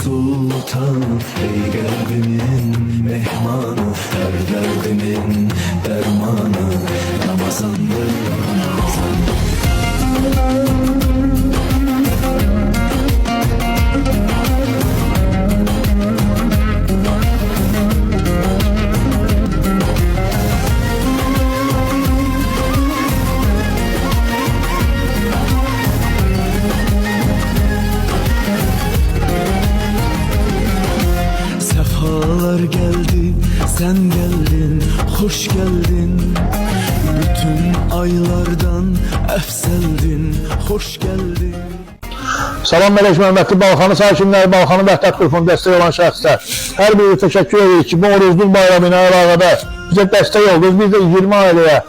sultanı, ey kalbimin mehmanı, her derdimin dermanı, Ramazandır Ramazan. Sefalar geldi, sen geldin, hoş geldin. Bütün aylardan efseldin, hoş geldin. Salam Mələk Məmmədli Balxanı sakinləri, Balxanı Vəhdət qrupuna dəstək olan şəxslər. Hər biri təşəkkür edirik ki, bu Orucluq bayramı ilə əlaqədar bizə dəstək oldunuz. Biz də 20 ailəyə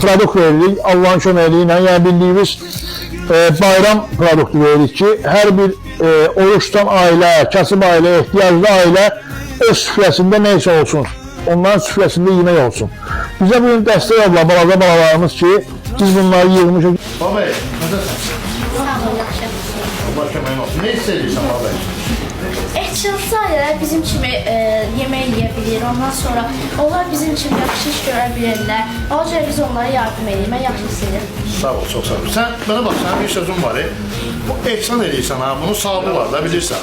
produkt veririk, Allahın köməkliyi ilə. Yəni bildiyimiz bayram produktu veririk ki, hər bir oruç tutan ailə, kasıb ailə, ehtiyaclı ailə öz süfrəsində nə isə olsun, onların süfrəsində yemək olsun. Bizə bugün dəstək oldular balalarımız ki, biz bunları yığmışıq. Babay, nəzəsən? Başka mənim olsun. Ne istəyirsən babay? Ehtiyatlı ailələr bizim kimi yemək yeyə bilir. Ondan sonra onlar bizim kimi yaxşı iş görə bilirlər. O cür biz onlara yardım edirik. Mən yaxşı istəyirəm. Sağ ol, çox sağ ol. Sən bana bax, sənin bir sözün var. Bu ehsan edirsən ha, bunun sahabı var da bilirsən.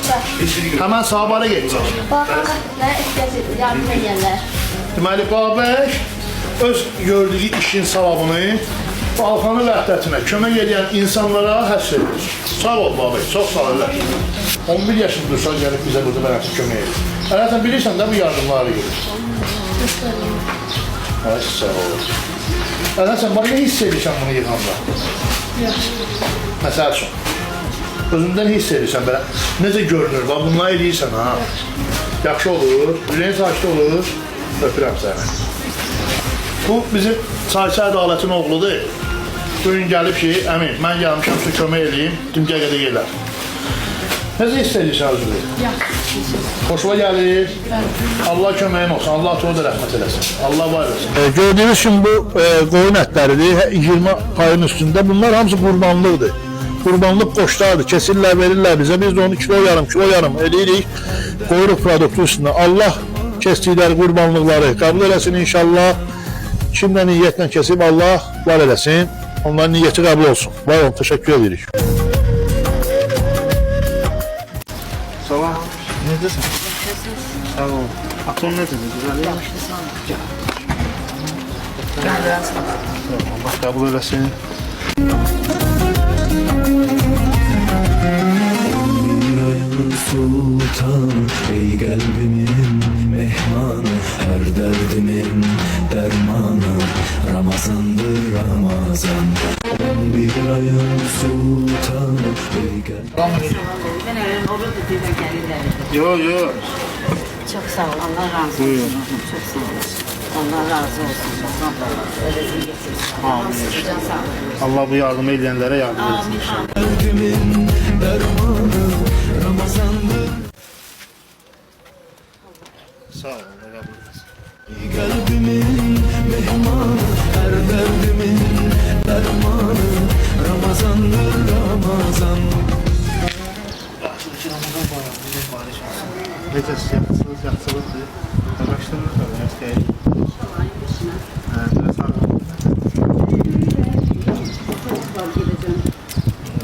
Həmən sahabara gedəcək. Baxanlar ehtiyac edir, yardım edənlər. Deməli, babay öz gördüyü işin savabını Balxanı vəhdətinə kömək edən insanlara həsr edir. Sağ ol babay, çox sağ ol. 11 yaşında uşaq gəlib bizə burada bələtə kömək edir. Sən bilirsən də bu yardımları gedir. Sağ ol. Sən bana ne hiss edirsən bunu yığanda? Məsəl üçün, özündən hiss edirsən belə, necə görünür, bunları edirsən ha. Yaxşı olur, ürəyin sakit olur, öpürəm səni. Bu bizim Çayçı Ədalətin oğludur. Bugün gəlib ki, əmin, mən gəlmişəm ki, kömək edeyim, dümqə qədər yelər. Necə hiss edirsən özünü? Yaxşı. Xoşuma gəlir. Allah köməyin olsun, Allah çoğu da rəhmət eləsin. Allah var eləsin. Gördüyünüz kimi bu qoyun ətləridir, 20 payın üstündə. Bunlar hamısı qurbanlıqdır. Qurbanlıq qoşlardır, kesirlər, verirlər bizə. Biz de onu kilo yarım edirik, qoyuruq produktu üstündə. Allah kestikləri qurbanlıqları qəbul eləsin inşallah. Kimlə niyyətlə kesib Allah var eləsin. Onların niyyəti qəbul olsun. Var olun, təşəkkür edirik. Salam. Necəsən? Sağ ol. Atom necədir? Güzel. Allah qəbul eləsin. Sultan, ey kalbimin mehmanı, her derdimin dermanı, Ramazandır Ramazan. 11 ayın sultanı, ey kalbimin. Ben öyle olur da bir de gelirler. Yo. Çok sağ ol. Allah razı olsun. Çok sağ olasın. Allah razı olsun. Öyle bir getirsin. Amin. Allah bu yardımı edənlərə yardım etsin. Kalbimin dermanı, Ramazandır. Sağ ol. Allah qəbul etsin. Ey kalbimin mehmanı, her derdimin dermanı, Ramazandır Ramazan. Yaxşıdır ki, Ramazan bayramı bizə barış olsun. Necəsiz, yaxşılıqdır. Qarşıdınız mı? Yaxşıyıq.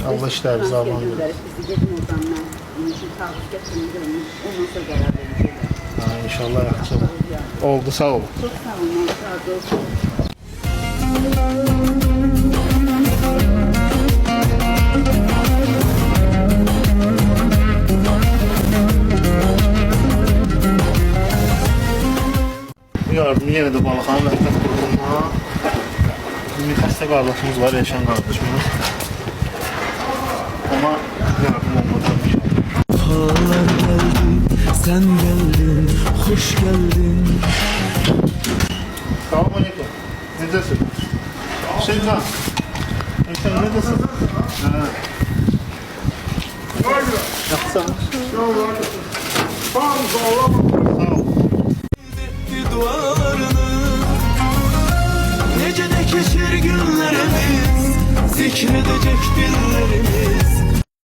Allah işlərinizi aman verir. Bizi gedin oradan ben. İşin sağlık getirdim. Ondan sonra qərar vereceğim. İnşallah yaxşı oldu. Sağ olun. Çok sağ olun. Razı olsun. Bu yardımı yenə də Balxanı Vəhdət qrupuna bir xəstə qardaşımız var, Elşən qardaşımız. Ona yardım olmadan inşallah. Sefalar geldi, sen geldin, hoş geldin. Salam aleyküm. Necəsin? Şeytan. Elşən, necəsin? Yaxşısan? Sağ ol. Dualarını, nece de geçir günlerimiz, zikredecek dillerimiz.